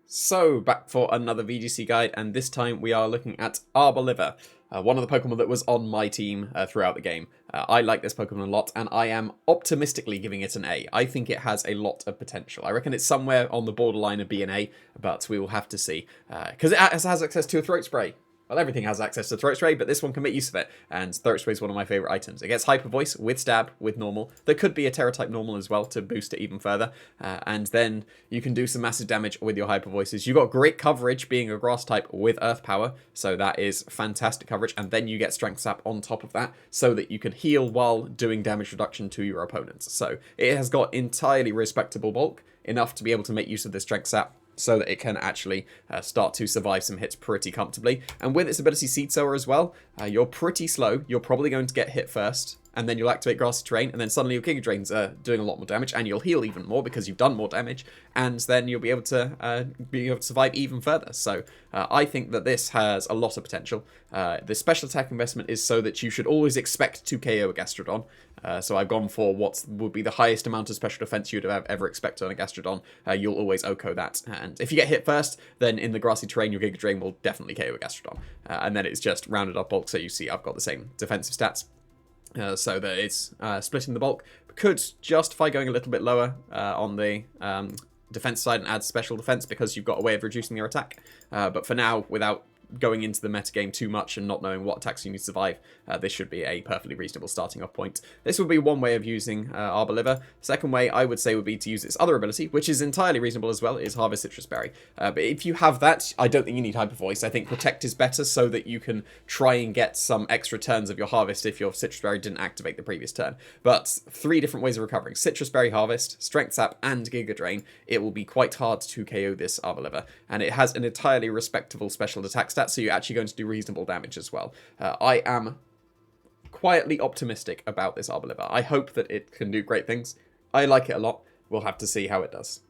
So, back for another VGC guide, and this time we are looking at Arboliva, one of the Pokemon that was on my team throughout the game. I like this Pokemon a lot, and I am optimistically giving it an A. I think it has a lot of potential. I reckon it's somewhere on the borderline of B and A, but we will have to see. Because it has access to a Throat Spray. Well, everything has access to Throat Spray, but this one can make use of it, and Throat Spray is one of my favourite items. It gets Hyper Voice with Stab, with Normal. There could be a Terra-type Normal as well to boost it even further, and then you can do some massive damage with your Hyper Voices. You've got great coverage being a Grass-type with Earth Power, so that is fantastic coverage, and then you get Strength Sap on top of that, so that you can heal while doing damage reduction to your opponents. So it has got entirely respectable bulk, enough to be able to make use of this Strength Sap, so that it can actually start to survive some hits pretty comfortably. And with its ability Seed Sower as well, you're pretty slow. You're probably going to get hit first, and then you'll activate Grassy Terrain, and then suddenly your Giga Drain's doing a lot more damage, and you'll heal even more because you've done more damage, and then you'll be able to survive even further. So I think that this has a lot of potential. The special attack investment is so that you should always expect to KO a Gastrodon. So I've gone for what would be the highest amount of special defense you'd have ever expected on a Gastrodon. You'll always OHKO that. And if you get hit first, then in the Grassy Terrain, your Giga Drain will definitely KO a Gastrodon. And then it's just rounded up bulk, so you see I've got the same defensive stats. So that it's splitting the bulk. Could justify going a little bit lower on the defense side and add special defense because you've got a way of reducing your attack. But for now, without going into the metagame too much and not knowing what attacks you need to survive, this should be a perfectly reasonable starting off point. This would be one way of using Arboliva. Second way, I would say, would be to use its other ability, which is entirely reasonable as well, is Harvest Citrus Berry. But if you have that, I don't think you need Hyper Voice. I think Protect is better so that you can try and get some extra turns of your Harvest if your Citrus Berry didn't activate the previous turn. But 3 different ways of recovering. Citrus Berry Harvest, Strength Sap, and Giga Drain. It will be quite hard to KO this Arboliva. And it has an entirely respectable special attack stat, so you're actually going to do reasonable damage as well. I am quietly optimistic about this Arboliva. I hope that it can do great things. I like it a lot. We'll have to see how it does.